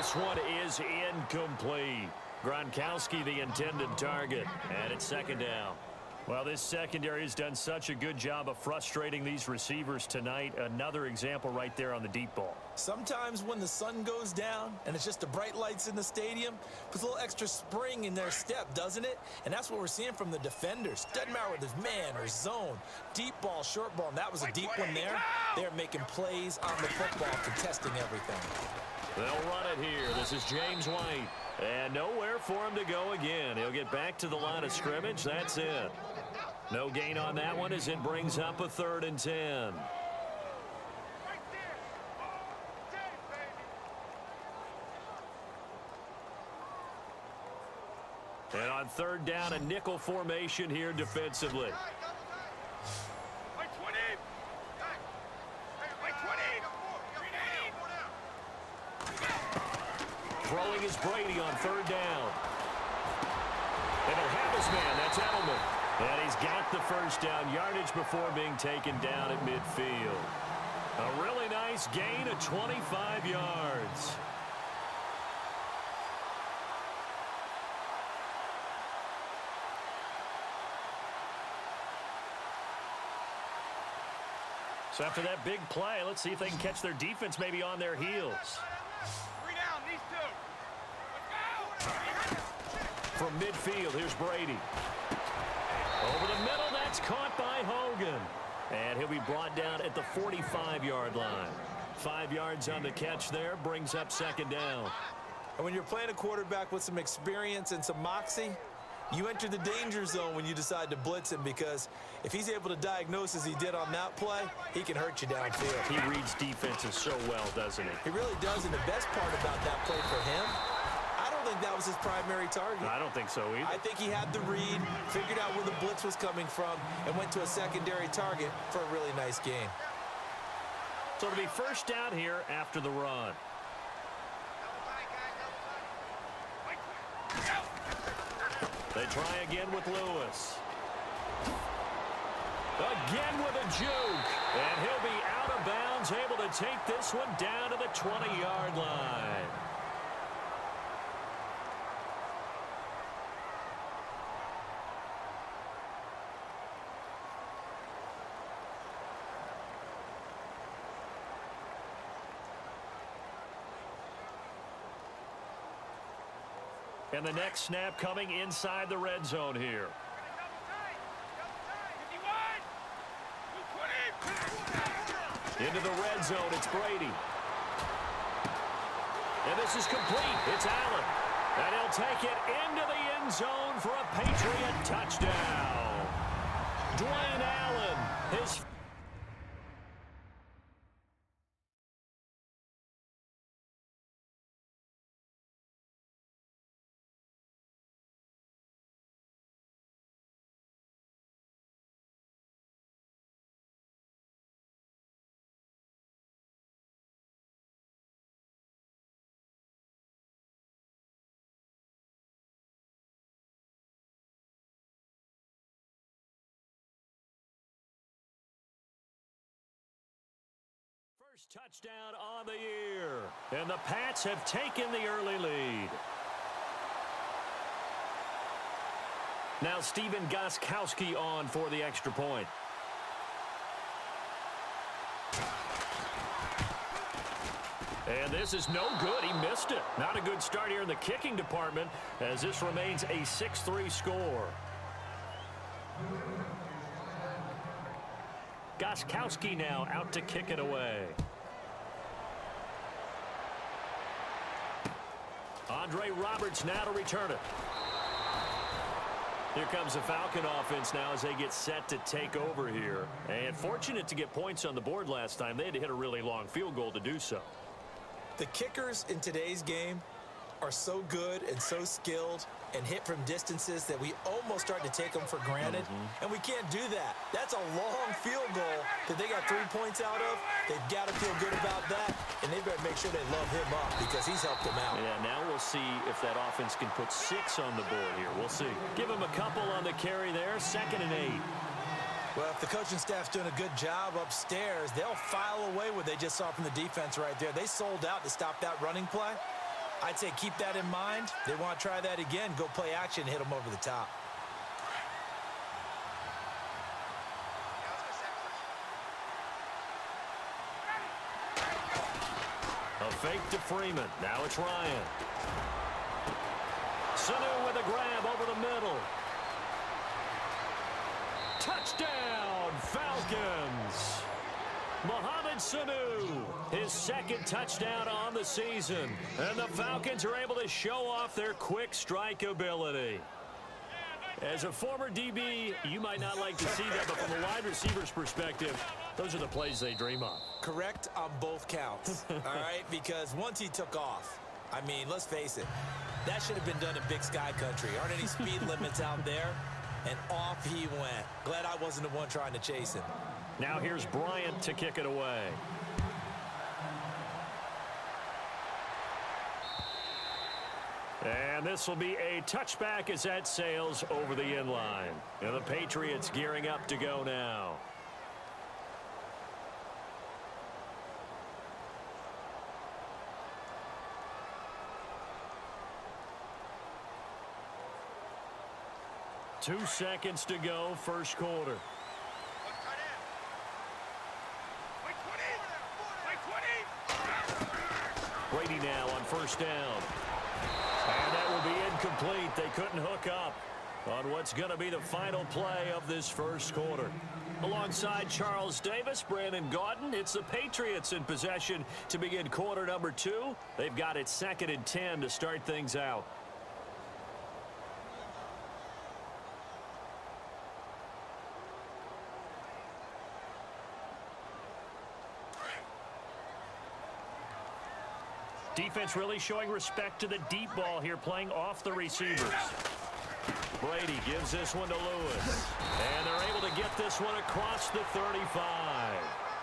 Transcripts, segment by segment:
this one is incomplete. Gronkowski, the intended target, and it's second down. Well, this secondary has done such a good job of frustrating these receivers tonight. Another example right there on the deep ball. Sometimes when the sun goes down and it's just the bright lights in the stadium, puts a little extra spring in their step, doesn't it? And that's what we're seeing from the defenders. Doesn't matter whether it's man or zone, deep ball, short ball, and that was a deep one there. They're making plays on the football, contesting everything. They'll run it here. This is James White. And nowhere for him to go again. He'll get back to the line of scrimmage. That's it. No gain on that one as it brings up a 3rd and 10. And on 3rd down, a nickel formation here defensively. Throwing is Brady on 3rd down. And he'll have his man. That's Edelman. And he's got the first down yardage before being taken down at midfield. A really nice gain of 25 yards. So after that big play, let's see if they can catch their defense maybe on their heels. From midfield, here's Brady. Over the middle, that's caught by Hogan. And he'll be brought down at the 45-yard line. 5 yards on the catch there, brings up 2nd down. And when you're playing a quarterback with some experience and some moxie, you enter the danger zone when you decide to blitz him, because if he's able to diagnose as he did on that play, he can hurt you downfield. He reads defenses so well, doesn't he? He really does, and the best part about that play for him, I don't think that was his primary target. I don't think so either. I think he had the read, figured out where the blitz was coming from, and went to a secondary target for a really nice gain. So it'll be first down here after the run. They try again with Lewis. Again with a juke. And he'll be out of bounds, able to take this one down to the 20-yard line. And the next snap coming inside the red zone here. Into the red zone, it's Brady. And this is complete. It's Allen. And he'll take it into the end zone for a Patriot touchdown. Dwayne Allen, his first touchdown on the year. And the Pats have taken the early lead. Now Stephen Gostkowski on for the extra point. And this is no good. He missed it. Not a good start here in the kicking department, as this remains a 6-3 score. Gostkowski now out to kick it away. Andre Roberts now to return it. Here comes the Falcon offense now as they get set to take over here. And fortunate to get points on the board last time. They had to hit a really long field goal to do so. The kickers in today's game are so good and so skilled and hit from distances that we almost start to take them for granted. And we can't do that. That's a long field goal that they got 3 points out of. They've got to feel good about that, and they better make sure they love him up because he's helped them out. Yeah, now we'll see if that offense can put 6 on the board here. We'll see. Give him a couple on the carry there. 2nd and 8. Well, if the coaching staff's doing a good job upstairs, they'll file away what they just saw from the defense right there. They sold out to stop that running play. I'd say keep that in mind. They want to try that again. Go play action, hit them over the top. A fake to Freeman. Now it's Ryan. Sanu with a grab over the middle. Touchdown, Falcons. Mohamed Sanu, his second touchdown on the season. And the Falcons are able to show off their quick strike ability. As a former DB, you might not like to see that, but from a wide receiver's perspective, those are the plays they dream of. Correct on both counts, all right? Because once he took off, I mean, let's face it, that should have been done in Big Sky Country. Aren't any speed limits out there? And off he went. Glad I wasn't the one trying to chase him. Now here's Bryant to kick it away. And this will be a touchback as that sails over the inline. And the Patriots gearing up to go now. Two seconds to go, first quarter. Brady now on first down. And that will be incomplete. They couldn't hook up on what's going to be the final play of this first quarter. Alongside Charles Davis, Brandon Gaudin, it's the Patriots in possession to begin quarter number 2. They've got it 2nd and 10 to start things out. Defense really showing respect to the deep ball here, playing off the receivers. Brady gives this one to Lewis. And they're able to get this one across the 35.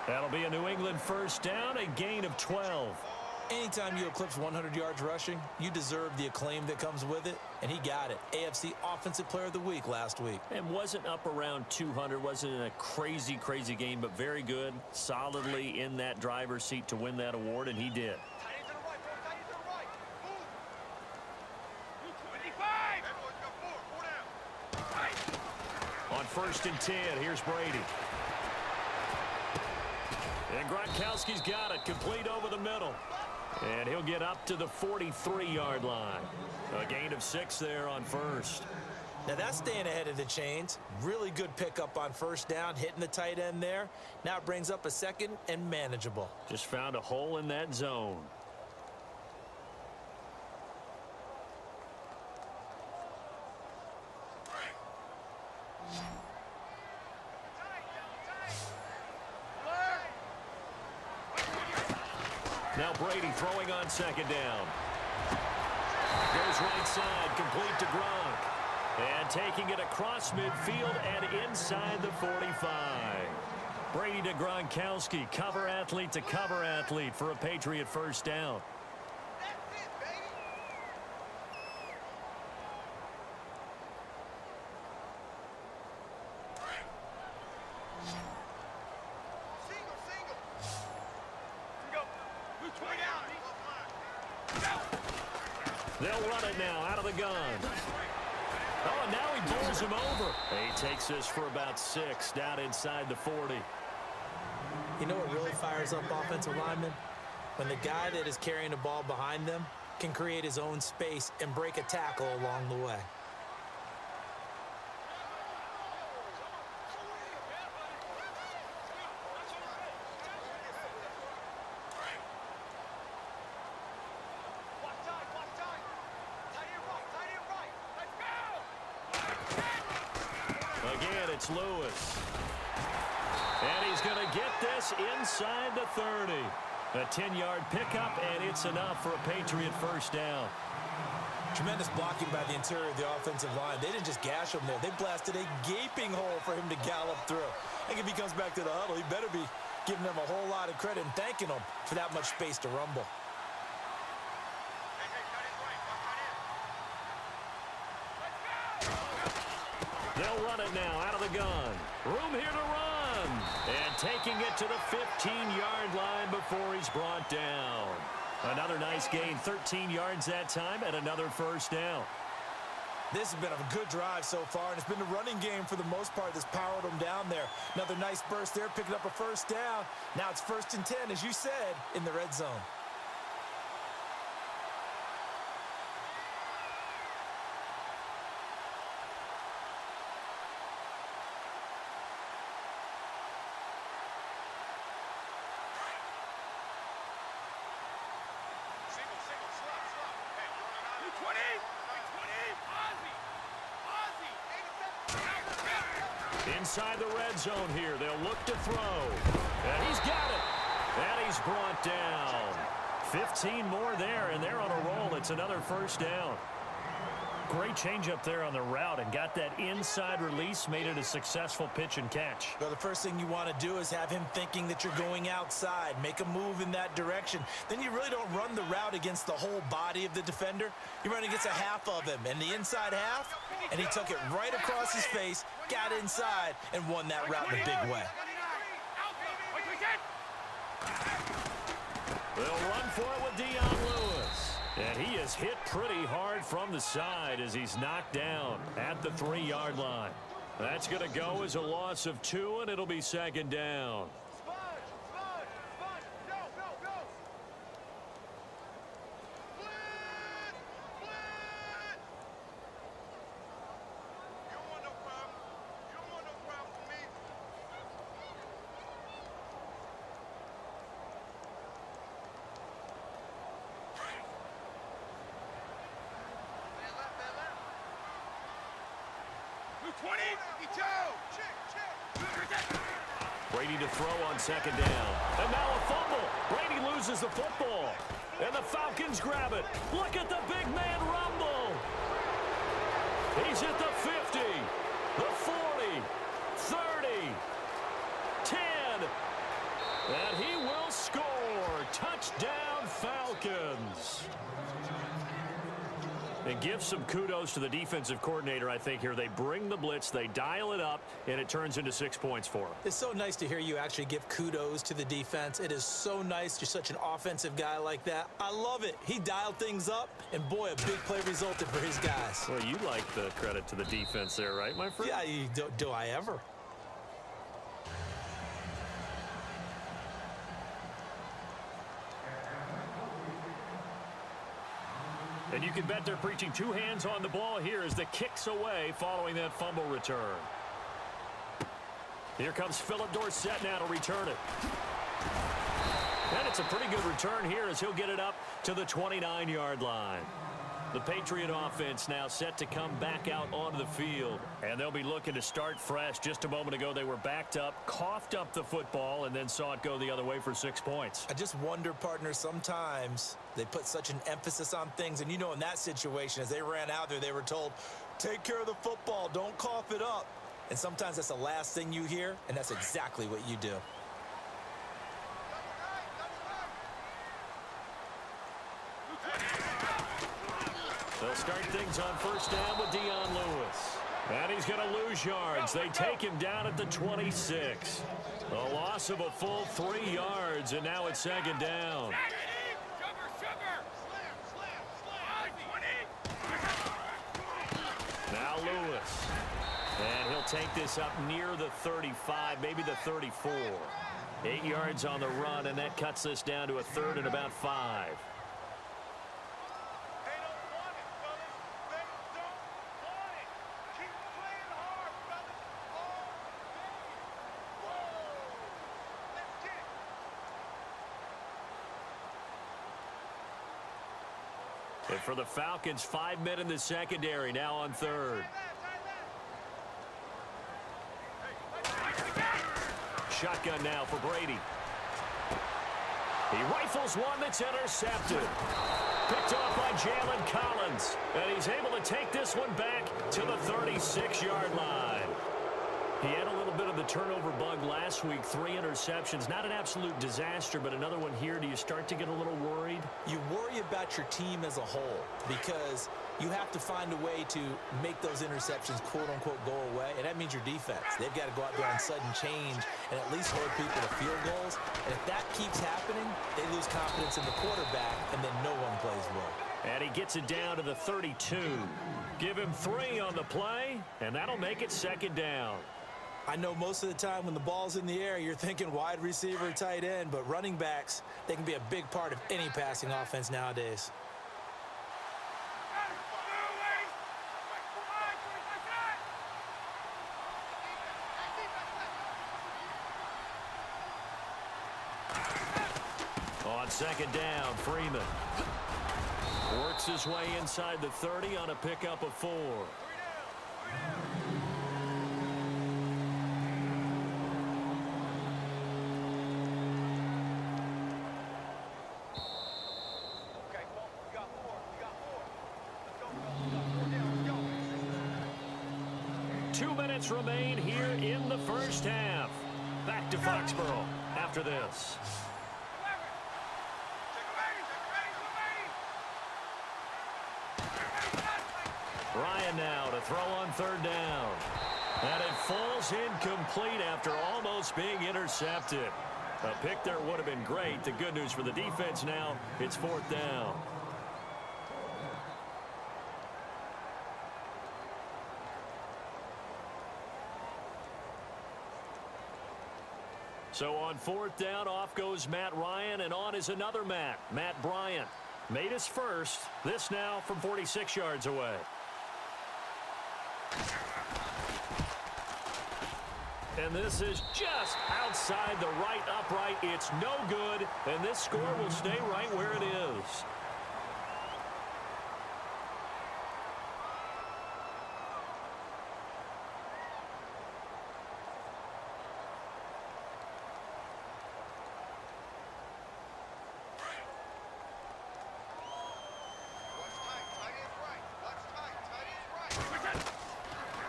That'll be a New England first down, a gain of 12. Anytime you eclipse 100 yards rushing, you deserve the acclaim that comes with it, and he got it. AFC Offensive Player of the Week last week. And wasn't up around 200, wasn't in a crazy, crazy game, but very good, solidly in that driver's seat to win that award, and he did. On 1st and 10, here's Brady. And Gronkowski's got it, complete over the middle. And he'll get up to the 43-yard line. A gain of 6 there on first. Now that's staying ahead of the chains. Really good pickup on first down, hitting the tight end there. Now it brings up a 2nd and manageable. Just found a hole in that zone. Now Brady throwing on 2nd down. Goes right side, complete to Gronk. And taking it across midfield and inside the 45. Brady to Gronkowski, cover athlete to cover athlete for a Patriot first down. They'll run it now out of the gun. Oh, and now he bowls him over. He takes this for about 6 down inside the 40. You know what really fires up offensive linemen? When the guy that is carrying the ball behind them can create his own space and break a tackle along the way. Again, it's Lewis. And he's going to get this inside the 30. A 10-yard pickup, and it's enough for a Patriot first down. Tremendous blocking by the interior of the offensive line. They didn't just gash him there. They blasted a gaping hole for him to gallop through. I think if he comes back to the huddle, he better be giving them a whole lot of credit and thanking them for that much space to rumble. They'll run it now out of the gun. Room here to run. And taking it to the 15-yard line before he's brought down. Another nice gain, 13 yards that time, and another first down. This has been a good drive so far, and it's been the running game for the most part that's powered them down there. Another nice burst there, picking up a first down. Now it's 1st and 10, as you said, in the red zone. Inside the red zone here, they'll look to throw. And he's got it. And he's brought down. 15 more there, and they're on a roll. It's another first down. Great change up there on the route and got that inside release, made it a successful pitch and catch. Well, the first thing you want to do is have him thinking that you're going outside, make a move in that direction. Then you really don't run the route against the whole body of the defender. You run against a half of him, and the inside half, and he took it right across his face, got inside, and won that route in a big way. They'll run for it with Dion Lewis. And he is hit pretty hard from the side as he's knocked down at the 3-yard line. That's going to go as a loss of 2, and it'll be 2nd down. Brady to throw on 2nd down. And now a fumble. Brady loses the football. And the Falcons grab it. Look at the big man rumble. He's at the 50, the 40, 30, 10. And he will score. Touchdown, Falcons. And give some kudos to the defensive coordinator, I think, here. They bring the blitz, they dial it up, and it turns into 6 points for them. It's so nice to hear you actually give kudos to the defense. It is so nice. You're such an offensive guy like that. I love it. He dialed things up, and boy, a big play resulted for his guys. Well, you like the credit to the defense there, right, my friend? Yeah, do I ever? And you can bet they're preaching 2 hands on the ball here as the kick's away following that fumble return. Here comes Philip Dorsett now to return it. And it's a pretty good return here as he'll get it up to the 29-yard line. The Patriot offense now set to come back out onto the field. And they'll be looking to start fresh. Just a moment ago, they were backed up, coughed up the football, and then saw it go the other way for 6 points. I just wonder, partner, sometimes they put such an emphasis on things. And, you know, in that situation, as they ran out there, they were told, take care of the football, don't cough it up. And sometimes that's the last thing you hear, and that's exactly what you do. They'll start things on 1st down with Dion Lewis. And he's going to lose yards. They take him down at the 26. A loss of a full 3 yards, and now it's 2nd down. Now Lewis. And he'll take this up near the 35, maybe the 34. 8 yards on the run, and that cuts this down to a 3rd and about 5. And for the Falcons, 5 men in the secondary, now on 3rd. Shotgun now for Brady. He rifles one that's intercepted. Picked off by Jalen Collins. And he's able to take this one back to the 36-yard line. He had a little bit of the turnover bug last week, 3 interceptions. Not an absolute disaster, but another one here. Do you start to get a little worried? You worry about your team as a whole because you have to find a way to make those interceptions, quote-unquote, go away, and that means your defense. They've got to go out there on sudden change and at least hold people to field goals. And if that keeps happening, they lose confidence in the quarterback, and then no one plays well. And he gets it down to the 32. Give him 3 on the play, and that'll make it second down. I know most of the time when the ball's in the air, you're thinking wide receiver, tight end, but running backs, they can be a big part of any passing offense nowadays. On second down, Freeman works his way inside the 30 on a pickup of 4. Remain here in the first half. Back to Foxborough after this. Ryan now to throw on third down. And it falls incomplete after almost being intercepted. A pick there would have been great. The good news for the defense now, it's 4th down. So on 4th down, off goes Matt Ryan, and on is another Matt Bryant. Made his first. This now from 46 yards away. And this is just outside the right upright. It's no good, and this score will stay right where it is.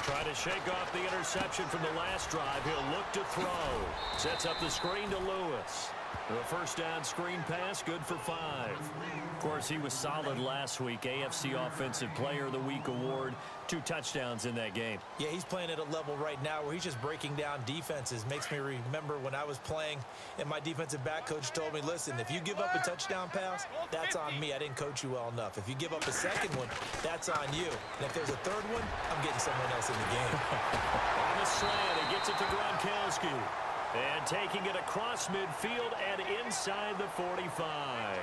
Trying to shake off the interception from the last drive. He'll look to throw. Sets up the screen to Lewis. The first down screen pass, good for 5. Of course, he was solid last week. AFC Offensive Player of the Week award. 2 touchdowns in that game. Yeah, he's playing at a level right now where he's just breaking down defenses. Makes me remember when I was playing and my defensive back coach told me, listen, if you give up a touchdown pass, that's on me. I didn't coach you well enough. If you give up a second one, that's on you. And if there's a third one, I'm getting someone else in the game. On the slant, he gets it to Gronkowski. And taking it across midfield and inside the 45.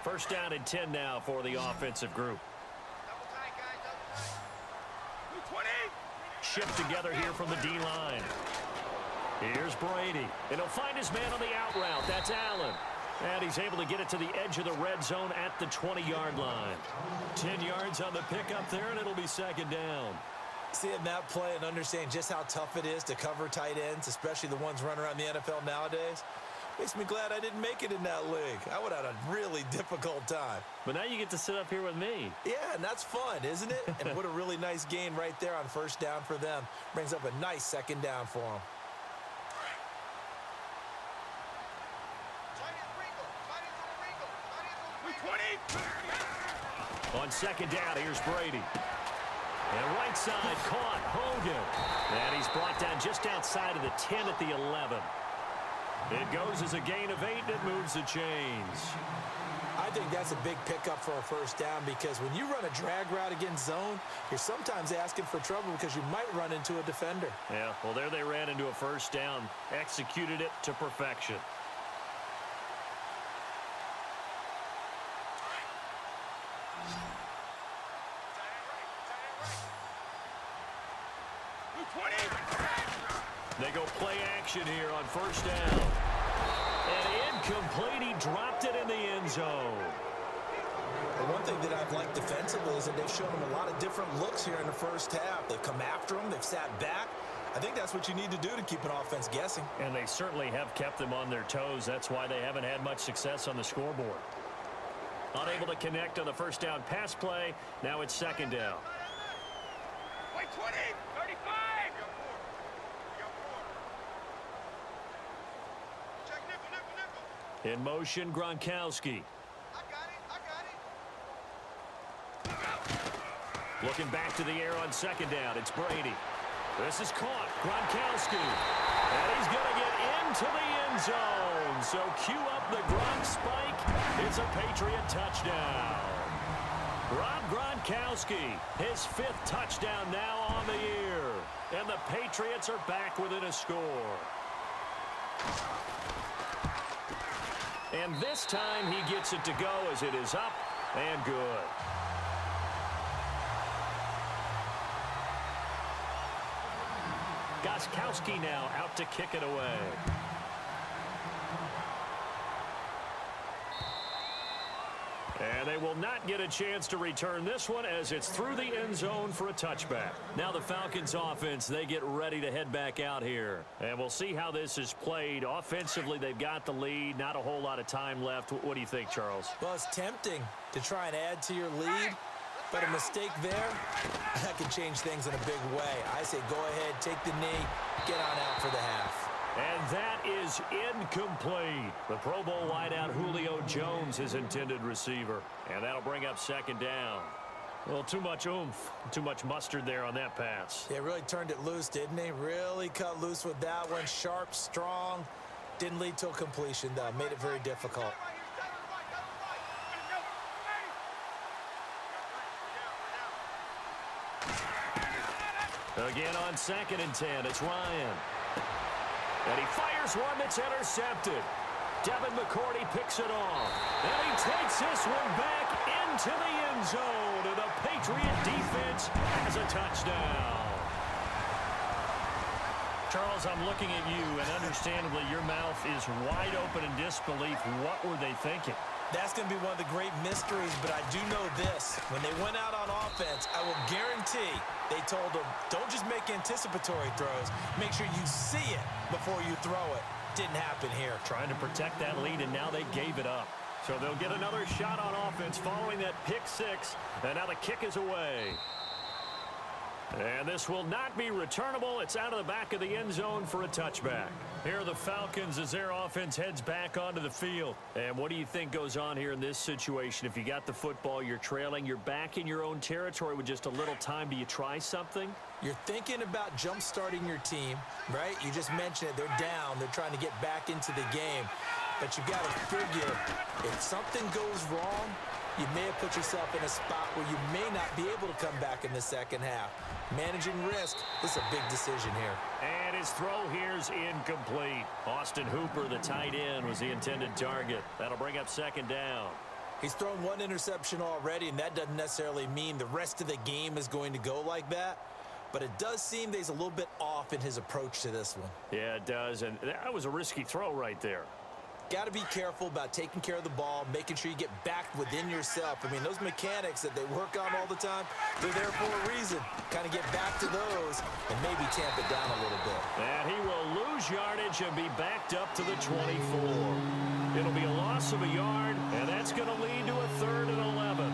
First down and 10 now for the offensive group. Shift together here from the D-line. Here's Brady. And he'll find his man on the out route. That's Allen. And he's able to get it to the edge of the red zone at the 20-yard line. 10 yards on the pickup there, and it'll be second down. Seeing that play and understanding just how tough it is to cover tight ends, especially the ones running around the NFL nowadays, makes me glad I didn't make it in that league. I would have had a really difficult time. But now you get to sit up here with me. Yeah, and that's fun, isn't it? And what a really nice gain right there on first down for them. Brings up a nice second down for them. On second down, here's Brady. And right side caught Hogan. And he's brought down just outside of the 10 at the 11. It goes as a gain of 8, and it moves the chains. I think that's a big pickup for a first down because when you run a drag route against zone, you're sometimes asking for trouble because you might run into a defender. Yeah, well, there they ran into a first down. Executed it to perfection. They go play action here on first down. And incomplete. He dropped it in the end zone. The one thing that I've liked defensively is that they've shown them a lot of different looks here in the first half. They've come after them. They've sat back. I think that's what you need to do to keep an offense guessing. And they certainly have kept them on their toes. That's why they haven't had much success on the scoreboard. Unable to connect on the first down pass play. Now it's second down. Wait, 20, 35. Check nickel. In motion, Gronkowski. I got it. Looking back to the air on second down. It's Brady. This is caught. Gronkowski. And he's going to get into the end zone. So cue up the Gronk spike. It's a Patriot touchdown. Rob Gronkowski, his 5th touchdown now on the year. And the Patriots are back within a score. And this time he gets it to go as it is up and good. Gronkowski now out to kick it away. And they will not get a chance to return this one as it's through the end zone for a touchback. Now the Falcons offense, they get ready to head back out here. And we'll see how this is played. Offensively, they've got the lead. Not a whole lot of time left. What do you think, Charles? Well, it's tempting to try and add to your lead. But a mistake there, that can change things in a big way. I say go ahead, take the knee, get on out for the half. And that is incomplete. The Pro Bowl wideout Julio Jones is intended receiver. And that'll bring up second down. Well, too much oomph, too much mustard there on that pass. Yeah, really turned it loose, didn't he? Really cut loose with that one. Sharp, strong. Didn't lead to a completion, though. Made it very difficult. Again on 2nd and 10, it's Ryan. And he fires one that's intercepted. Devin McCourty picks it off. And he takes this one back into the end zone. And the Patriot defense has a touchdown. Charles, I'm looking at you, and understandably your mouth is wide open in disbelief. What were they thinking? That's going to be one of the great mysteries, but I do know this. When they went out on offense, I will guarantee they told them, don't just make anticipatory throws. Make sure you see it before you throw it. Didn't happen here. Trying to protect that lead, and now they gave it up. So they'll get another shot on offense following that pick 6, and now the kick is away. And this will not be returnable. It's out of the back of the end zone for a touchback. Here are the Falcons as their offense heads back onto the field. And what do you think goes on here in this situation? If you got the football, you're trailing, you're back in your own territory with just a little time. Do you try something? You're thinking about jump-starting your team, right? You just mentioned it. They're down. They're trying to get back into the game. But you've got to figure if something goes wrong, you may have put yourself in a spot where you may not be able to come back in the second half. Managing risk, this is a big decision here. And his throw here's incomplete. Austin Hooper, the tight end, was the intended target. That'll bring up second down. He's thrown one interception already, and that doesn't necessarily mean the rest of the game is going to go like that. But it does seem that he's a little bit off in his approach to this one. Yeah, it does. And that was a risky throw right there. Got to be careful about taking care of the ball, making sure you get back within yourself. I mean, those mechanics that they work on all the time, they're there for a reason. Kind of get back to those and maybe tamp it down a little bit. And he will lose yardage and be backed up to the 24. It'll be a loss of a yard, and that's going to lead to a 3rd and 11.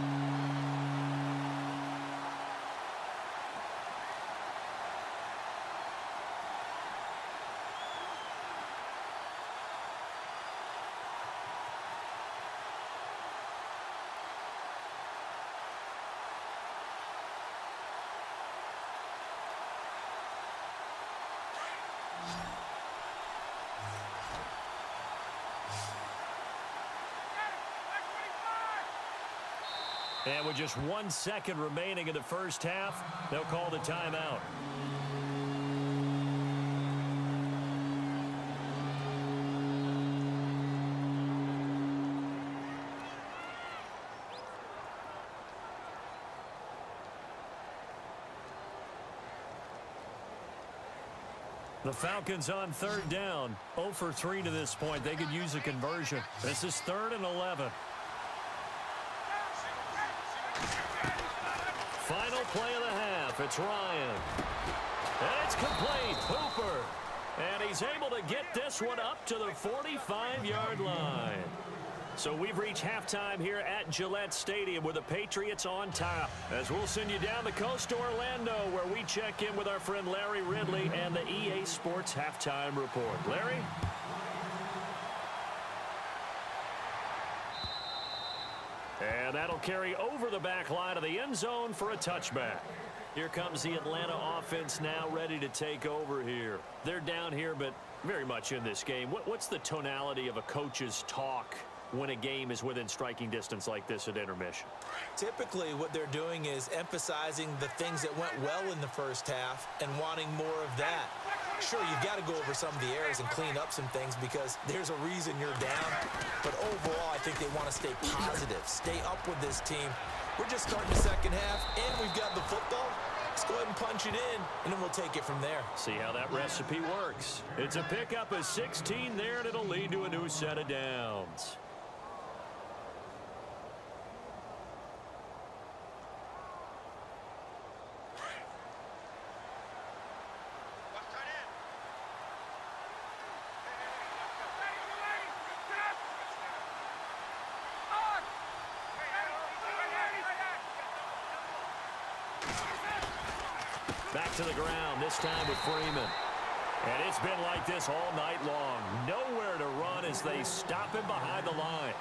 And with just 1 second remaining in the first half, they'll call the timeout. The Falcons on 3rd down. 0 for 3 to this point. They could use a conversion. This is 3rd and 11. Final play of the half. It's Ryan. And it's complete. Hooper. And he's able to get this one up to the 45-yard line. So we've reached halftime here at Gillette Stadium with the Patriots on top. As we'll send you down the coast to Orlando, where we check in with our friend Larry Ridley and the EA Sports Halftime Report. Larry? And that'll carry over the back line of the end zone for a touchback. Here comes the Atlanta offense now ready to take over here. They're down here, but very much in this game. What's the tonality of a coach's talk when a game is within striking distance like this at intermission? Typically, what they're doing is emphasizing the things that went well in the first half and wanting more of that. Sure, you've got to go over some of the errors and clean up some things because there's a reason you're down. But overall, I think they want to stay positive, stay up with this team. We're just starting the second half, and we've got the football. Let's go ahead and punch it in, and then we'll take it from there. See how that recipe works. It's a pickup of 16 there, and it'll lead to a new set of downs. Back to the ground, this time with Freeman. And it's been like this all night long. Nowhere to run as they stop him behind the line.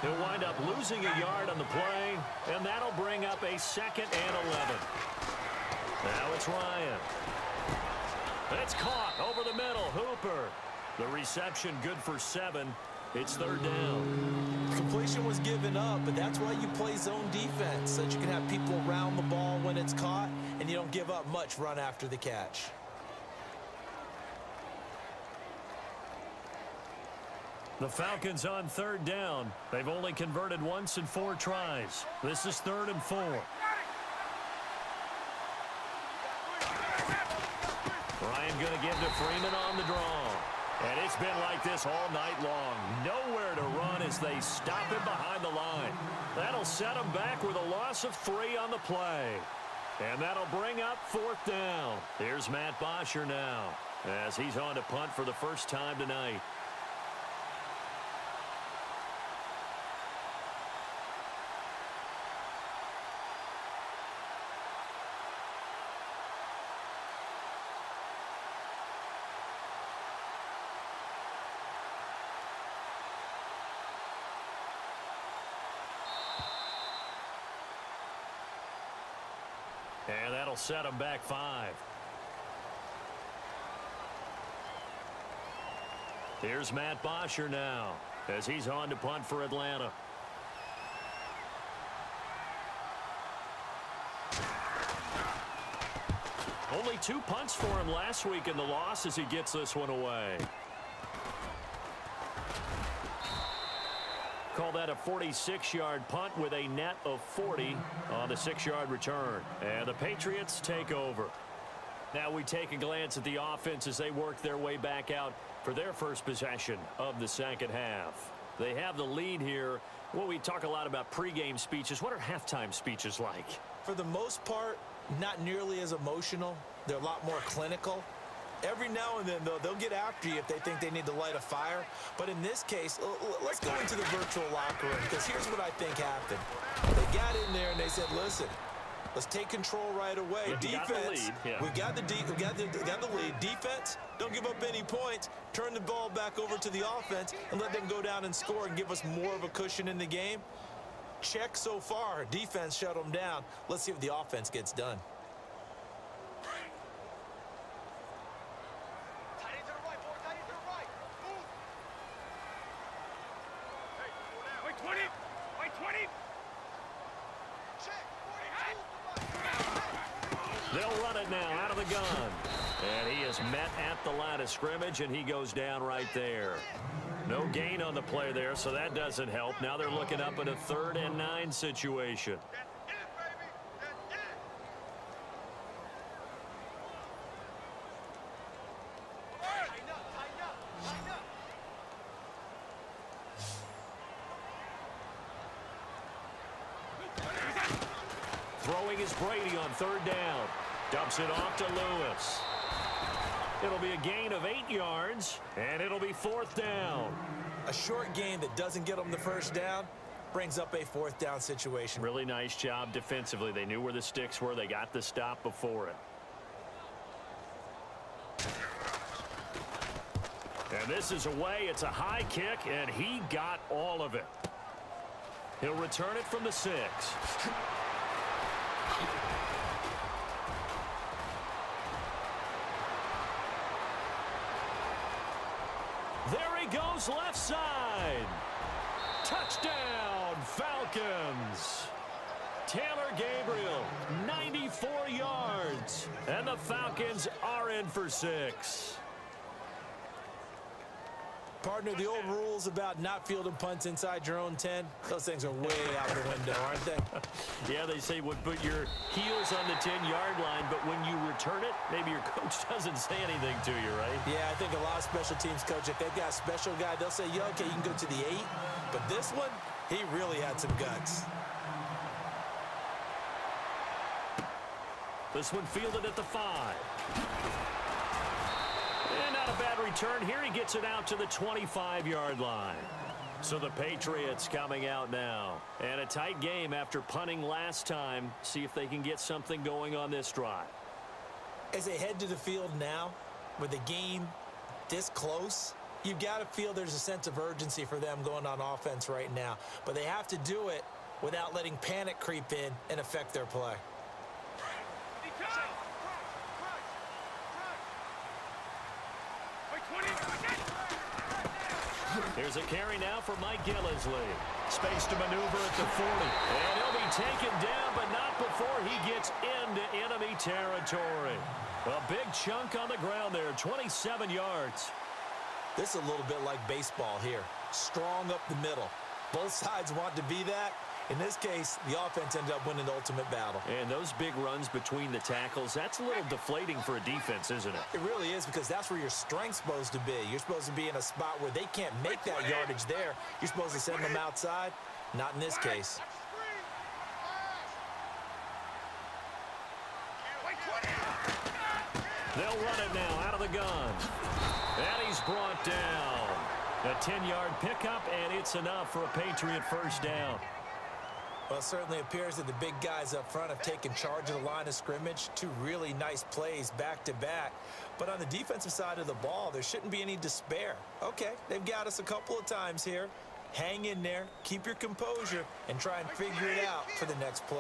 He'll wind up losing a yard on the play, and that'll bring up a 2nd and 11. Now it's Ryan. It's caught over the middle. Hooper. The reception good for 7. It's 3rd down. Completion was given up, but that's why you play zone defense, so that you can have people around the ball when it's caught, and you don't give up much run after the catch. The Falcons on 3rd down. They've only converted once in 4 tries. This is 3rd and 4. Ryan going to give to Freeman on the draw. And it's been like this all night long. Nowhere to run as they stop him behind the line. That'll set him back with a loss of 3 on the play. And that'll bring up 4th down. Here's Matt Bosher now as he's on to punt for the first time tonight. And that'll set him back 5. Here's Matt Bosher now as he's on to punt for Atlanta. Only 2 punts for him last week in the loss as he gets this one away. Call that a 46-yard punt with a net of 40 on the 6-yard return. And the Patriots take over. Now we take a glance at the offense as they work their way back out for their first possession of the second half. They have the lead here. Well, we talk a lot about pregame speeches. What are halftime speeches like? For the most part, not nearly as emotional. They're a lot more clinical. Every now and then, though, they'll get after you if they think they need to light a fire. But in this case, let's go into the virtual locker room, because here's what I think happened. They got in there and they said, listen, let's take control right away. Yeah, defense, we got the lead. Defense, don't give up any points. Turn the ball back over to the offense and let them go down and score and give us more of a cushion in the game. Check so far. Defense shut them down. Let's see if the offense gets done. They'll run it now out of the gun. And he is met at the line of scrimmage, and he goes down right there. No gain on the play there, so that doesn't help. Now they're looking up at a 3rd and 9 situation. Throwing is Brady on 3rd down. Dumps it off to Lewis. It'll be a gain of 8 yards, and it'll be 4th down. A short game that doesn't get them the first down brings up a fourth down situation. Really nice job defensively. They knew where the sticks were. They got the stop before it. And this is away. It's a high kick, and he got all of it. He'll return it from the 6. There he goes, left side. Touchdown, Falcons. Taylor Gabriel, 94 yards. And the Falcons are in for 6. Partner, the old rules about not fielding punts inside your own 10, those things are way out the window, aren't they? Yeah, they say would put your heels on the 10-yard line, but when you return it, maybe your coach doesn't say anything to you, right? Yeah, I think a lot of special teams coach, if they've got a special guy, they'll say, yeah, okay, you can go to the 8. But this one, he really had some guts. This one fielded at the 5. And not a bad return here. He gets it out to the 25-yard line. So the Patriots coming out now. And a tight game after punting last time. See if they can get something going on this drive. As they head to the field now, with the game this close, you've got to feel there's a sense of urgency for them going on offense right now. But they have to do it without letting panic creep in and affect their play. Here's a carry now for Mike Gillisley. Space to maneuver at the 40. And he'll be taken down, but not before he gets into enemy territory. A big chunk on the ground there, 27 yards. This is a little bit like baseball here. Strong up the middle. Both sides want to be that. In this case, the offense ended up winning the ultimate battle. And those big runs between the tackles, that's a little deflating for a defense, isn't it? It really is, because that's where your strength's supposed to be. You're supposed to be in a spot where they can't make that yardage there. You're supposed to send them outside. Not in this case. They'll run it now out of the gun. And he's brought down. A 10-yard pickup, and it's enough for a Patriot first down. Well, it certainly appears that the big guys up front have taken charge of the line of scrimmage. 2 really nice plays back-to-back. But on the defensive side of the ball, there shouldn't be any despair. Okay, they've got us a couple of times here. Hang in there, keep your composure, and try and figure it out for the next play.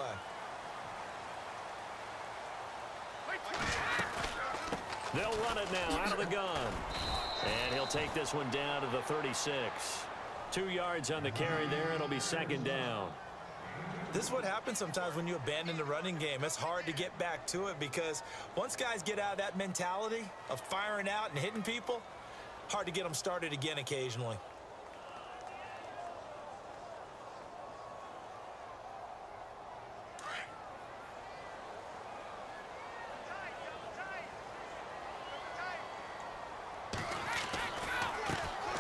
They'll run it now out of the gun. And he'll take this one down to the 36. 2 yards on the carry there. It'll be second down. This is what happens sometimes when you abandon the running game. It's hard to get back to it because once guys get out of that mentality of firing out and hitting people, hard to get them started again occasionally.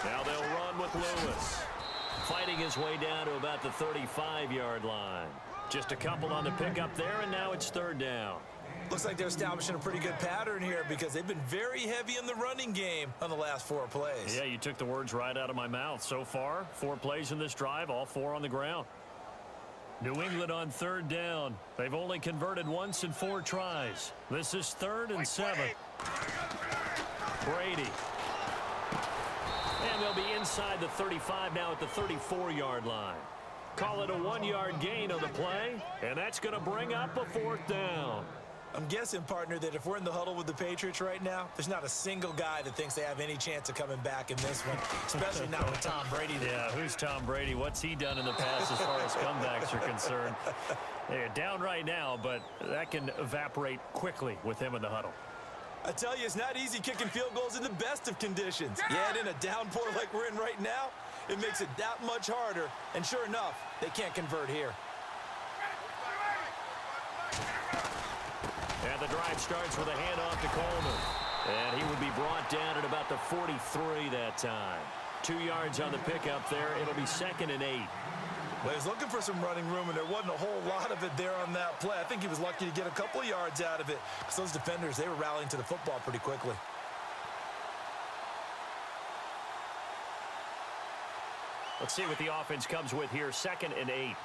Now they'll run with Lewis. Fighting his way down to about the 35-yard line. Just a couple on the pickup there, and now it's third down. Looks like they're establishing a pretty good pattern here because they've been very heavy in the running game on the last 4 plays. Yeah, you took the words right out of my mouth. So far, 4 plays in this drive, all 4 on the ground. New England on third down. They've only converted once in 4 tries. This is 3rd and 7. Brady. And they'll be inside the 35 now at the 34-yard line. Call it a 1-yard gain on the play, and that's going to bring up a 4th down. I'm guessing, partner, that if we're in the huddle with the Patriots right now, there's not a single guy that thinks they have any chance of coming back in this one, especially not with Tom Brady there. Yeah, who's Tom Brady? What's he done in the past as far as comebacks are concerned? They're down right now, but that can evaporate quickly with him in the huddle. I tell you, it's not easy kicking field goals in the best of conditions. Yet in a downpour like we're in right now, it makes it that much harder. And sure enough, they can't convert here. And the drive starts with a handoff to Coleman. And he would be brought down at about the 43 that time. 2 yards on the pickup there. It'll be 2nd and 8. Well, he was looking for some running room, and there wasn't a whole lot of it there on that play. I think he was lucky to get a couple of yards out of it because those defenders, they were rallying to the football pretty quickly. Let's see what the offense comes with here. 2nd and 8.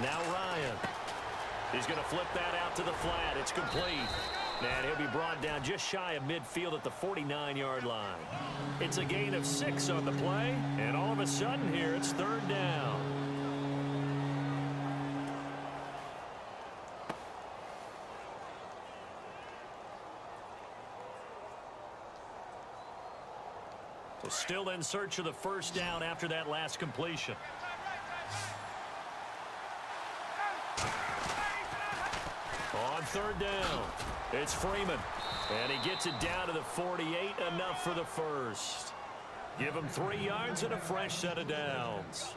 Now Ryan. He's going to flip that out to the flat. It's complete. And he'll be brought down just shy of midfield at the 49-yard line. It's a gain of 6 on the play. And all of a sudden here, it's 3rd down. So still in search of the 1st down after that last completion. On 3rd down, it's Freeman. And he gets it down to the 48, enough for the 1st. Give him 3 yards and a fresh set of downs.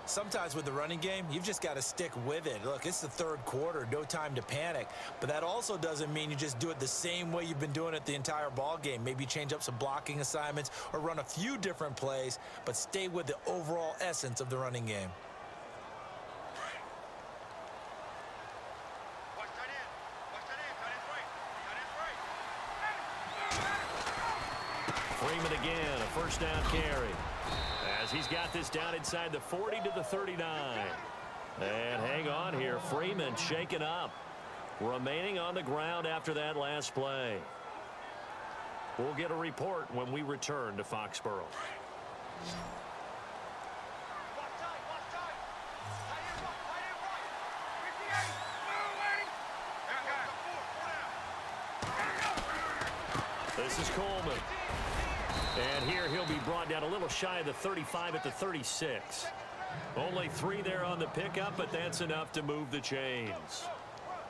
Sometimes with the running game, you've just got to stick with it. Look, it's the 3rd quarter, no time to panic. But that also doesn't mean you just do it the same way you've been doing it the entire ball game. Maybe change up some blocking assignments or run a few different plays, but stay with the overall essence of the running game. Freeman again, a 1st down carry. As he's got this down inside the 40 to the 39. And hang on here, Freeman shaken up. Remaining on the ground after that last play. We'll get a report when we return to Foxborough. This is Coleman. And here he'll be brought down a little shy of the 35 at the 36. Only 3 there on the pickup, but that's enough to move the chains.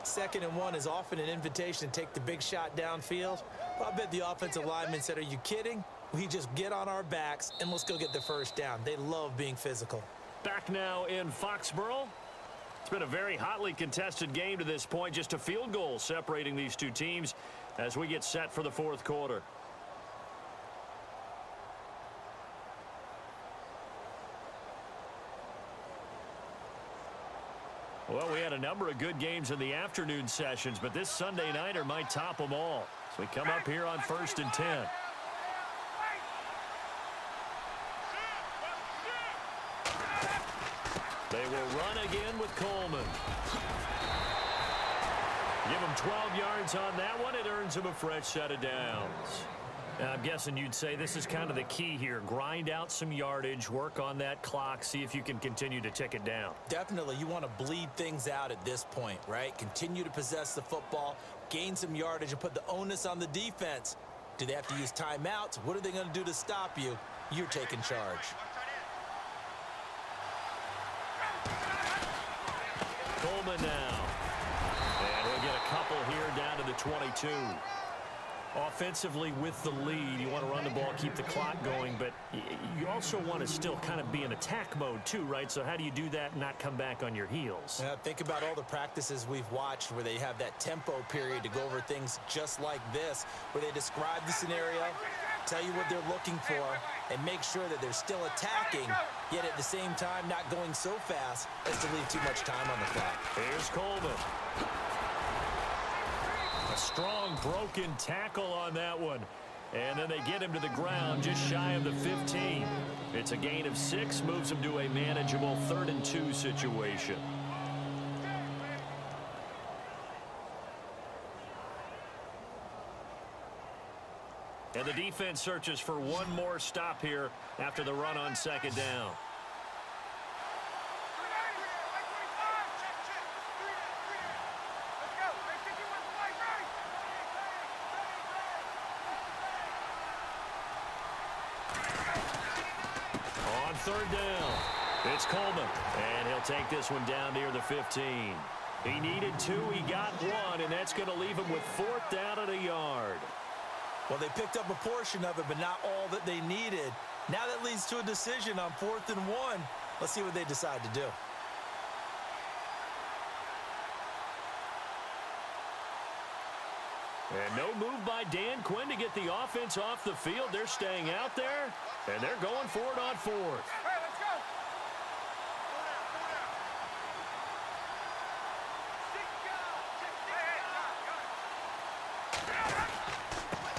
2nd and 1 is often an invitation to take the big shot downfield. Well, I bet the offensive lineman said, "Are you kidding? We just get on our backs and let's go get the 1st down." They love being physical. Back now in Foxborough. It's been a very hotly contested game to this point. Just a field goal separating these two teams as we get set for the 4th quarter. Well, we had a number of good games in the afternoon sessions, but this Sunday nighter might top them all. So we come up here on 1st and 10. They will run again with Coleman. Give him 12 yards on that one. It earns him a fresh set of downs. Now, I'm guessing you'd say this is kind of the key here. Grind out some yardage, work on that clock, see if you can continue to tick it down. Definitely, you want to bleed things out at this point, right? Continue to possess the football, gain some yardage, and put the onus on the defense. Do they have to use timeouts? What are they going to do to stop you? You're taking charge. Coleman now. And he'll get a couple here down to the 22. Offensively with the lead, you want to run the ball, keep the clock going, but you also want to still kind of be in attack mode too, right? So how do you do that and not come back on your heels? Think about all the practices we've watched where they have that tempo period to go over things just like this, where they describe the scenario, tell you what they're looking for, and make sure that they're still attacking, yet at the same time not going so fast as to leave too much time on the clock. Here's Coleman. A strong broken tackle on that one. And then they get him to the ground just shy of the 15. It's a gain of 6, moves him to a manageable 3rd and 2 situation. And the defense searches for one more stop here after the run on 2nd down. On 3rd down, it's Coleman, and he'll take this one down near the 15. He needed 2, he got 1, and that's going to leave him with 4th down at a yard. Well, they picked up a portion of it, but not all that they needed. Now that leads to a decision on 4th and 1. Let's see what they decide to do. And no move by Dan Quinn to get the offense off the field. They're staying out there, and they're going for it on 4th. Hey, let's go.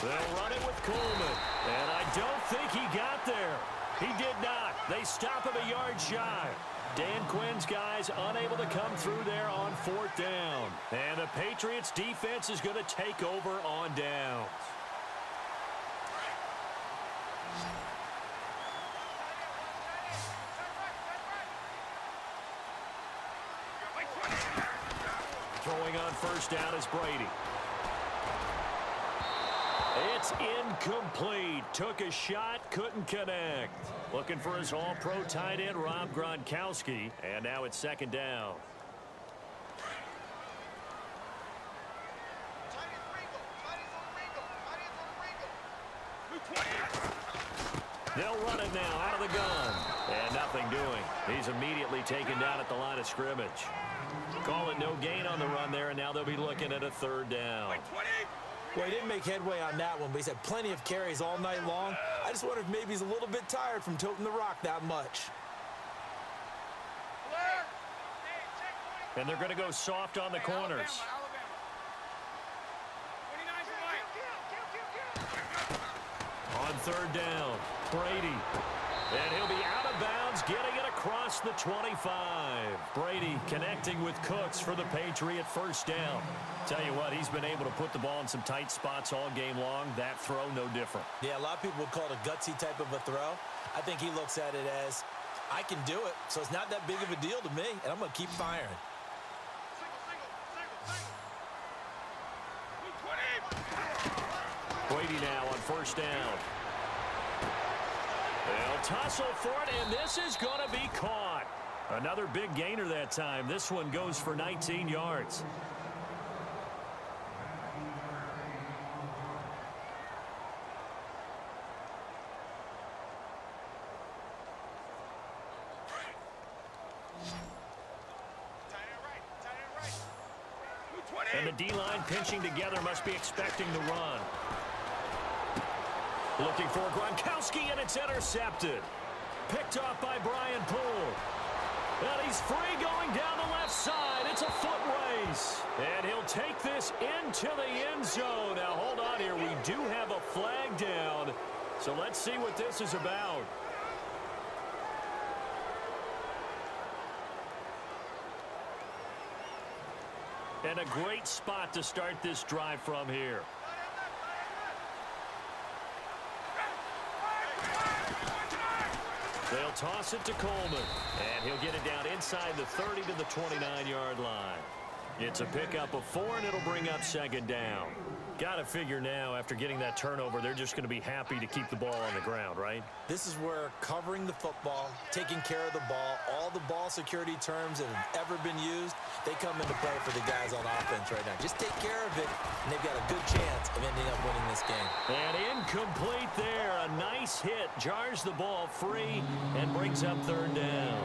They'll They'll run it with Coleman. And I don't think he got there. He did not. They stop him a yard shy. Dan Quinn's guys unable to come through there on 4th down. And the Patriots defense is going to take over on downs. Throwing on 1st down is Brady. It's incomplete. Took a shot, couldn't connect. Looking for his all-pro tight end, Rob Gronkowski. And now it's 2nd down. They'll run it now out of the gun. And nothing doing. He's immediately taken down at the line of scrimmage. Call it no gain on the run there, and now they'll be looking at a 3rd down. Well, he didn't make headway on that one, but he's had plenty of carries all night long. I just wonder if maybe he's a little bit tired from toting the rock that much. And they're going to go soft on the corners. On 3rd down, Brady. And he'll be out of bounds, getting it across the 25. Brady connecting with Cooks for the Patriot 1st down. Tell you what, he's been able to put the ball in some tight spots all game long. That throw, no different. Yeah, a lot of people would call it a gutsy type of a throw. I think he looks at it as, I can do it, so it's not that big of a deal to me, and I'm going to keep firing. Brady now on 1st down. They'll tussle for it, and this is going to be caught. Another big gainer that time. This one goes for 19 yards. And the D-line pinching together must be expecting the run. Looking for Gronkowski, and it's intercepted. Picked off by Brian Poole. And he's free going down the left side. It's a foot race. And he'll take this into the end zone. Now, hold on here. We do have a flag down. So let's see what this is about. And a great spot to start this drive from here. They'll toss it to Coleman. And he'll get it down inside the 30 to the 29-yard line. It's a pickup of 4, and it'll bring up 2nd down. Got to figure now, after getting that turnover, they're just going to be happy to keep the ball on the ground, right? This is where covering the football, taking care of the ball, all the ball security terms that have ever been used, they come into play for the guys on offense right now. Just take care of it, and they've got a good chance of ending up winning this game. And incomplete there. A nice hit. Jars the ball free and brings up 3rd down.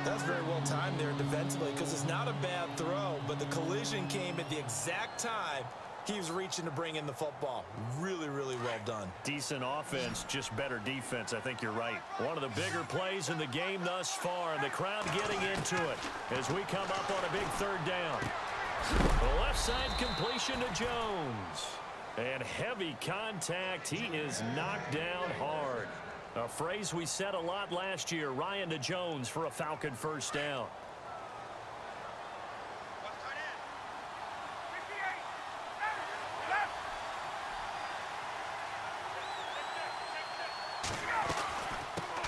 That's very well timed there defensively, because it's not a bad throw, but the collision came at the exact time he was reaching to bring in the football. Really, really well done. Decent offense, just better defense. I think you're right. One of the bigger plays in the game thus far, and the crowd getting into it as we come up on a big 3rd down. The left side completion to Jones. And heavy contact. He is knocked down hard. A phrase we said a lot last year. Ryan to Jones for a Falcon 1st down.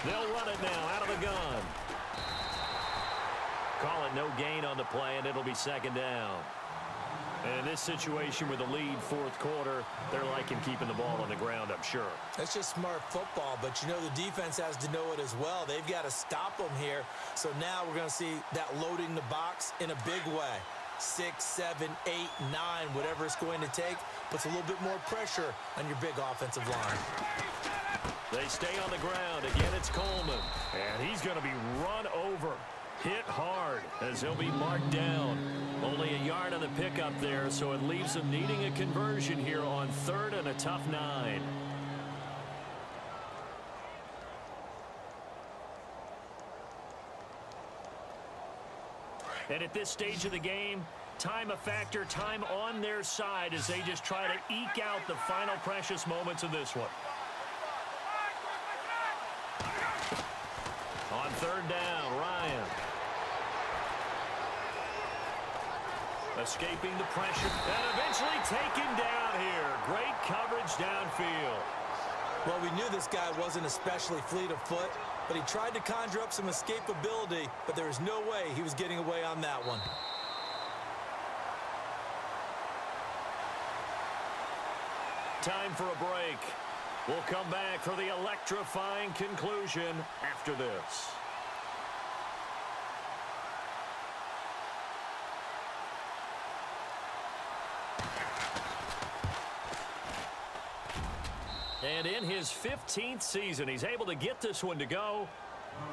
They'll run it now out of the gun. Call it no gain on the play, and it'll be 2nd down. And in this situation with the lead 4th quarter, they're liking keeping the ball on the ground, I'm sure. That's just smart football, but you know the defense has to know it as well. They've got to stop them here. So now we're going to see that loading the box in a big way. 6, 7, 8, 9, whatever it's going to take, puts a little bit more pressure on your big offensive line. They stay on the ground. Again, it's Coleman. And he's going to be run over. Hit hard as he'll be marked down. Only a yard on the pickup there, so it leaves him needing a conversion here on 3rd and a tough 9. And at this stage of the game, time a factor, time on their side as they just try to eke out the final precious moments of this one. On third down, Ryan. Escaping the pressure and eventually taken down here. Great coverage downfield. Well, we knew this guy wasn't especially fleet of foot, but he tried to conjure up some escapability, but there was no way he was getting away on that one. Time for a break. We'll come back for the electrifying conclusion after this. And in his 15th season, he's able to get this one to go,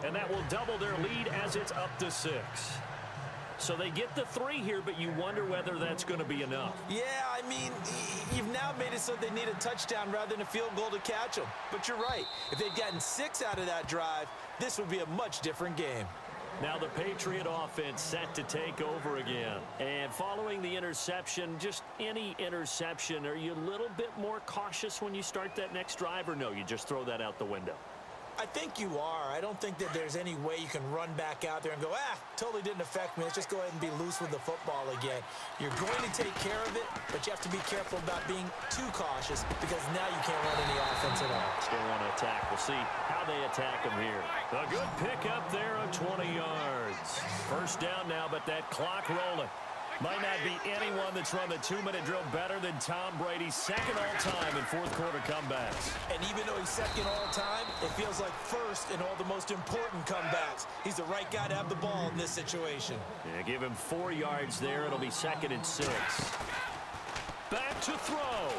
and that will double their lead as it's up to 6. So they get the 3 here, but you wonder whether that's going to be enough. Yeah, I mean, you've now made it so they need a touchdown rather than a field goal to catch them. But you're right. If they'd gotten 6 out of that drive, this would be a much different game. Now the Patriot offense set to take over again. And following the interception, just any interception, are you a little bit more cautious when you start that next drive, or no, you just throw that out the window? I think you are. I don't think that there's any way you can run back out there and go, totally didn't affect me. Let's just go ahead and be loose with the football again. You're going to take care of it, but you have to be careful about being too cautious because now you can't run any offense at all. Still want to attack. We'll see how they attack him here. A good pickup there of 20 yards. First down now, but that clock rolling. Might not be anyone that's run the 2-minute drill better than Tom Brady, second all-time in fourth-quarter comebacks. And even though he's second all-time, it feels like first in all the most important comebacks. He's the right guy to have the ball in this situation. Yeah, give him 4 yards there. It'll be 2nd and 6. Back to throw.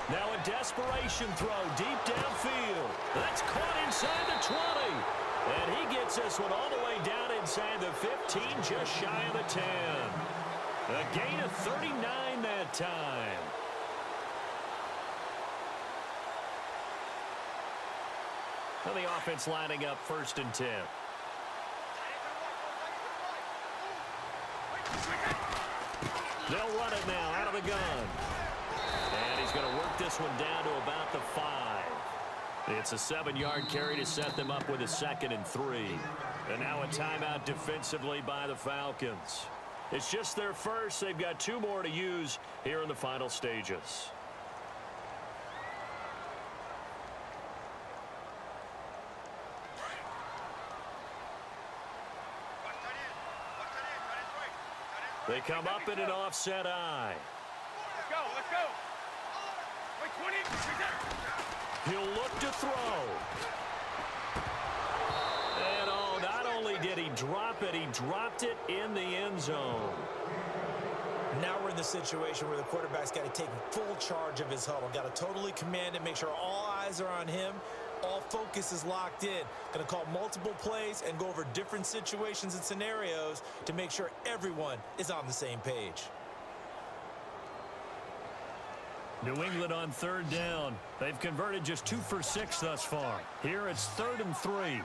Now a desperation throw deep downfield. That's caught inside the 20. And he gets this one all the way down inside the 15, just shy of the 10. A gain of 39 that time. Now the offense lining up 1st and 10. They'll run it now out of the gun. And he's going to work this one down to about the 5. It's a 7-yard carry to set them up with a 2nd and 3. And now a timeout defensively by the Falcons. It's just their first. They've got 2 more to use here in the final stages. They come up in an offset eye. Let's go, let's go. Wait, 20. He'll look to throw. And not only did he drop it, he dropped it in the end zone. Now we're in the situation where the quarterback's got to take full charge of his huddle. Got to totally command it, make sure all eyes are on him. All focus is locked in. Going to call multiple plays and go over different situations and scenarios to make sure everyone is on the same page. New England on 3rd down. They've converted just 2 for 6 thus far. Here it's 3rd and 3.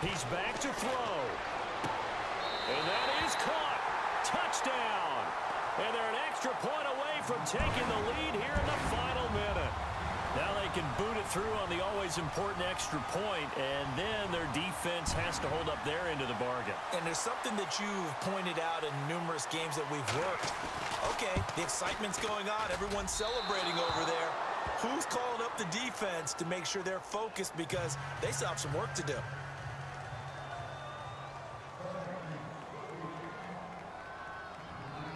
He's back to throw. And that is caught. Touchdown. And they're an extra point away from taking the lead here in the final minute. Now they can boot it through on the always important extra point, and then their defense has to hold up their end of the bargain. And there's something that you've pointed out in numerous games that we've worked. Okay, the excitement's going on. Everyone's celebrating over there. Who's calling up the defense to make sure they're focused because they still have some work to do?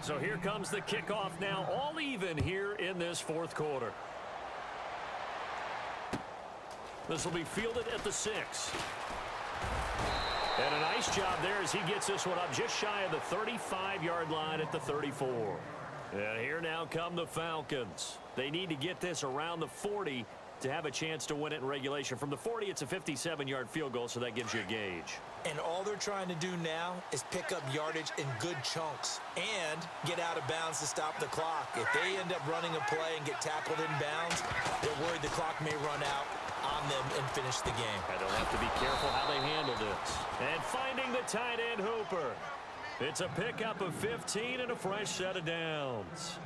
So here comes the kickoff now, all even here in this 4th quarter. This will be fielded at the 6. And a nice job there as he gets this one up just shy of the 35-yard line at the 34. And here now come the Falcons. They need to get this around the 40 to have a chance to win it in regulation. From the 40, it's a 57-yard field goal, so that gives you a gauge. And all they're trying to do now is pick up yardage in good chunks and get out of bounds to stop the clock. If they end up running a play and get tackled in bounds, they're worried the clock may run out. on them and finish the game. And they'll have to be careful how they handle this. And finding the tight end Hooper. It's a pickup of 15 and a fresh set of downs.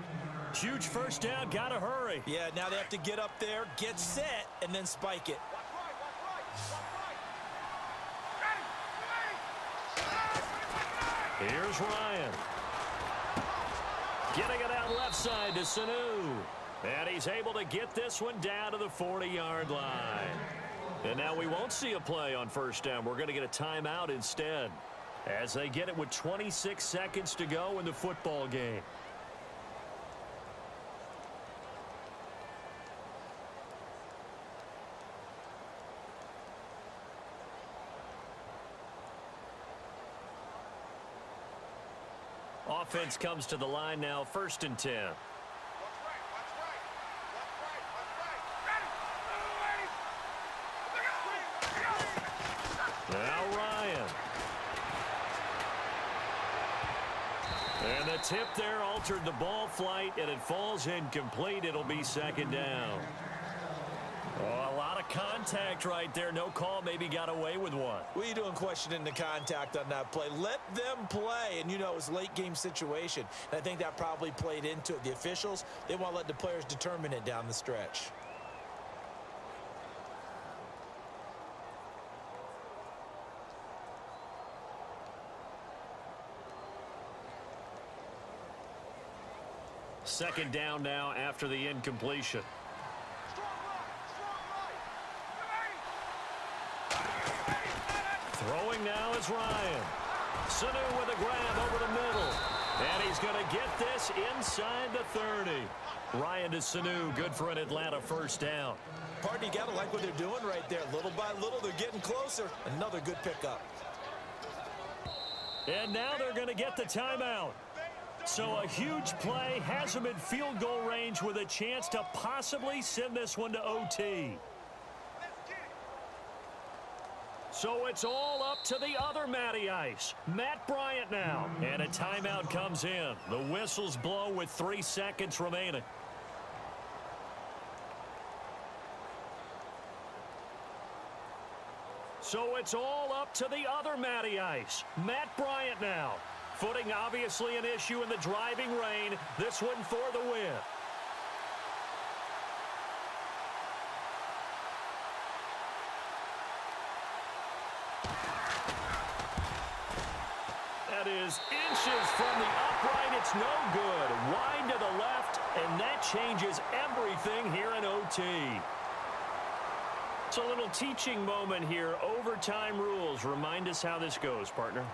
Huge first down, gotta hurry. Yeah, now they have to get up there, get set, and then spike it. Here's Ryan. Getting it out left side to Sanu. And he's able to get this one down to the 40-yard line. And now we won't see a play on first down. We're going to get a timeout instead, as they get it with 26 seconds to go in the football game. Offense comes to the line now, 1st and 10. Now Ryan. And the tip there altered the ball flight, and it falls incomplete. It'll be 2nd down. Oh, a lot of contact right there. No call, maybe got away with one. What are you doing questioning the contact on that play? Let them play. And, you know, it was a late-game situation. And I think that probably played into it. The officials, they want to let the players determine it down the stretch. Second down now after the incompletion. Throwing now is Ryan. Sanu with a grab over the middle. And he's going to get this inside the 30. Ryan to Sanu, good for an Atlanta first down. Partner, you got to like what they're doing right there. Little by little, they're getting closer. Another good pickup. And now they're going to get the timeout. So a huge play has them in field goal range with a chance to possibly send this one to OT. So it's all up to the other Matty Ice, Matt Bryant now. And a timeout comes in. The whistles blow with 3 seconds remaining. So it's all up to the other Matty Ice, Matt Bryant now. Footing obviously an issue in the driving rain. This one for the win. That is inches from the upright. It's no good. Wide to the left, and that changes everything here in OT. It's a little teaching moment here. Overtime rules. Remind us how this goes, partner.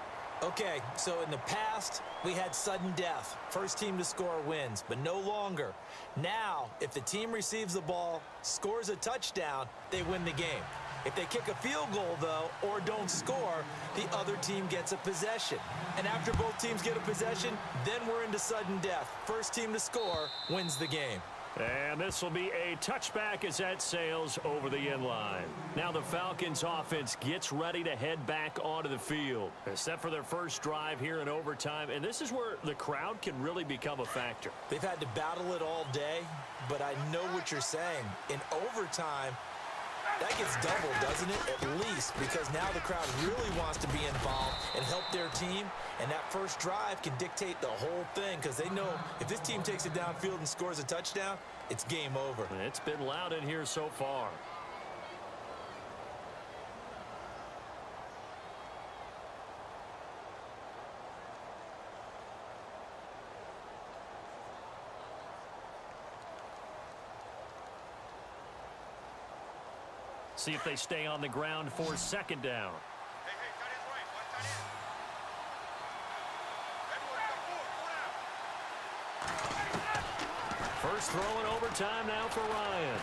Okay, so in the past, we had sudden death. First team to score wins, but no longer. Now, if the team receives the ball, scores a touchdown, they win the game. If they kick a field goal, though, or don't score, the other team gets a possession. And after both teams get a possession, then we're into sudden death. First team to score wins the game. And this will be a touchback as that sails over the end line. Now the Falcons offense gets ready to head back onto the field. Set for their first drive here in overtime. And this is where the crowd can really become a factor. They've had to battle it all day, but I know what you're saying. In overtime, that gets doubled, doesn't it? At least, because now the crowd really wants to be involved and help their team. And that first drive can dictate the whole thing, because they know if this team takes it downfield and scores a touchdown, it's game over. It's been loud in here so far. See if they stay on the ground for second down. First throw in overtime now for Ryan.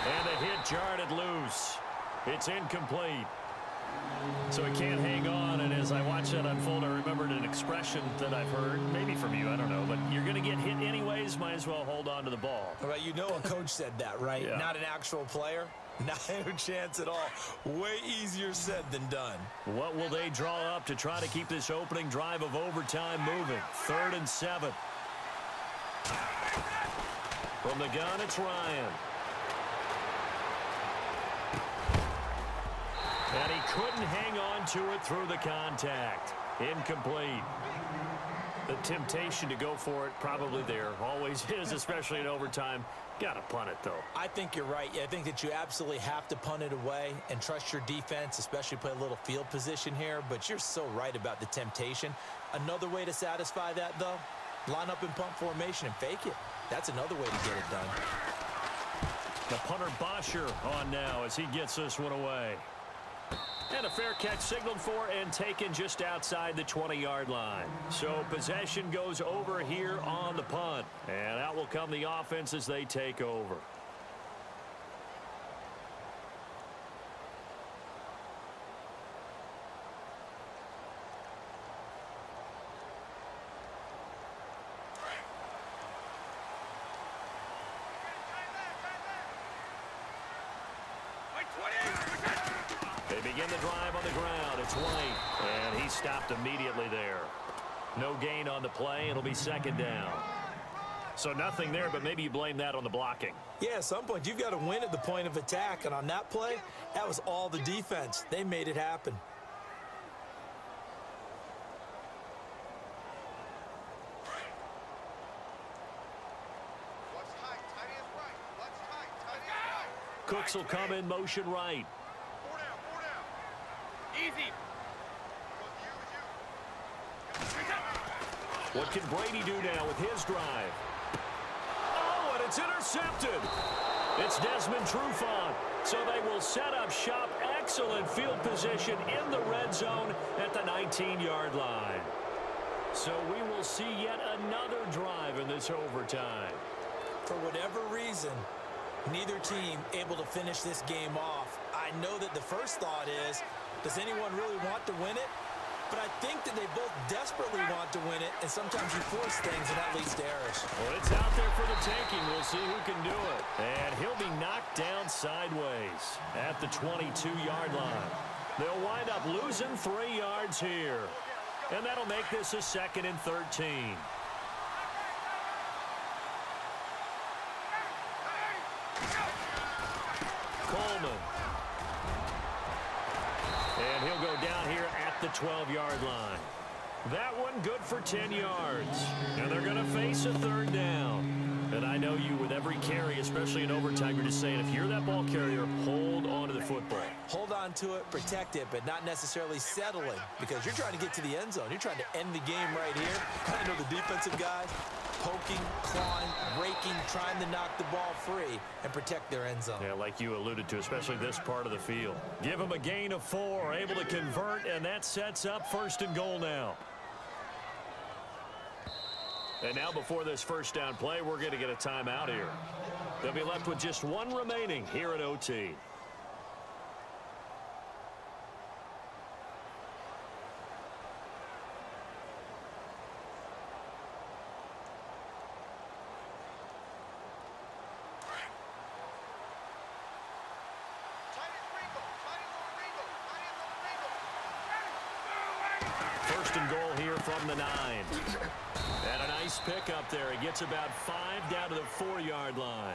And the hit jarred it loose. It's incomplete. So he can't hang on, and as I watch that unfold, I remembered an expression that I've heard, maybe from you, I don't know, but you're going to get hit anyways, might as well hold on to the ball. Well, you know a coach said that, right? Yeah. Not an actual player. Not a chance at all. Way easier said than done. What will they draw up to try to keep this opening drive of overtime moving? 3rd and 7. From the gun, it's Ryan. couldn't hang on to it through the contact. Incomplete. The temptation to go for it probably there. Always is, especially in overtime. Got to punt it, though. I think you're right. I think that you absolutely have to punt it away and trust your defense, especially play a little field position here. But you're so right about the temptation. Another way to satisfy that, though, line up in punt formation and fake it. That's another way to get it done. The punter Bosher on now as he gets this one away. And a fair catch signaled for and taken just outside the 20-yard line. So possession goes over here on the punt. And out will come the offense as they take over. They begin the drive on the ground. It's White, and he stopped immediately there. No gain on the play. It'll be second down. So nothing there, but maybe you blame that on the blocking. Yeah, at some point, you've got to win at the point of attack. And on that play, that was all the defense. They made it happen. Cooks will come in motion right. Easy. What can Brady do now with his drive? Oh, and it's intercepted. It's Desmond Trufant. So they will set up shop. Excellent field position in the red zone at the 19-yard line. So we will see yet another drive in this overtime. For whatever reason, neither team able to finish this game off. I know that the first thought is, does anyone really want to win it? But I think that they both desperately want to win it, and sometimes you force things, and that leads to errors. Well, it's out there for the taking. We'll see who can do it. And he'll be knocked down sideways at the 22-yard line. They'll wind up losing 3 yards here. And that'll make this a 2nd and 13. Coleman. And he'll go down here at the 12-yard line. That one good for 10 yards. And they're going to face a 3rd down. And I know you with every carry, especially in overtime, you're just saying if you're that ball carrier, hold on to the football. Hold on to it, protect it, but not necessarily settling because you're trying to get to the end zone. You're trying to end the game right here. I know the defensive guys poking, clawing, raking, trying to knock the ball free and protect their end zone. Yeah, like you alluded to, especially this part of the field. Give them a gain of 4, able to convert, and that sets up 1st and goal now. And now before this first down play, we're going to get a timeout here. They'll be left with just 1 remaining here at OT. First and goal here from the 9. And a nice pick up there. He gets about 5 down to the 4-yard line.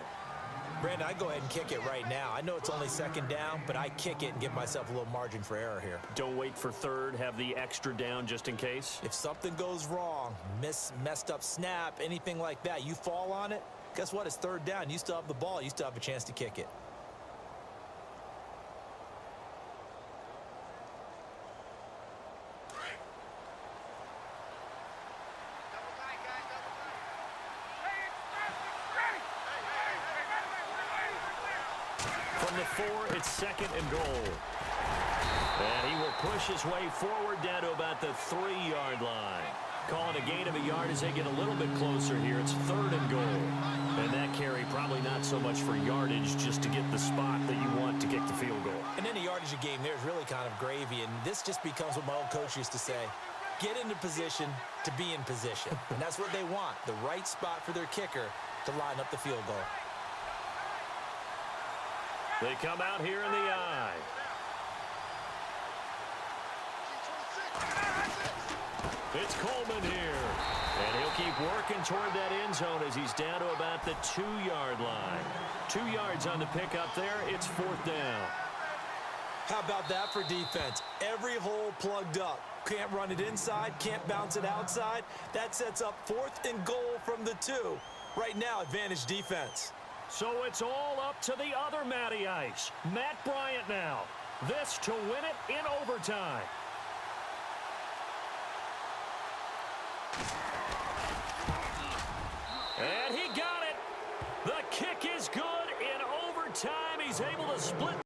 Brandon, I go ahead and kick it right now. I know it's only 2nd down, but I kick it and give myself a little margin for error here. Don't wait for 3rd. Have the extra down just in case. If something goes wrong, messed up snap, anything like that, you fall on it, guess what? It's 3rd down. You still have the ball. You still have a chance to kick it. From the 4, it's 2nd and goal. And he will push his way forward down to about the 3-yard line. Calling a gain of a yard as they get a little bit closer here. It's 3rd and goal. And that carry probably not so much for yardage, just to get the spot that you want to kick the field goal. And then the yardage of game there is really kind of gravy. And this just becomes what my old coach used to say. Get into position to be in position. And that's what they want. The right spot for their kicker to line up the field goal. They come out here in the I. It's Coleman here. And he'll keep working toward that end zone as he's down to about the 2-yard line. 2 yards on the pickup there. It's 4th down. How about that for defense? Every hole plugged up. Can't run it inside, can't bounce it outside. That sets up 4th and goal from the 2. Right now, advantage defense. So it's all up to the other Matty Ice. Matt Bryant now. This to win it in overtime. And he got it. The kick is good in overtime. He's able to split.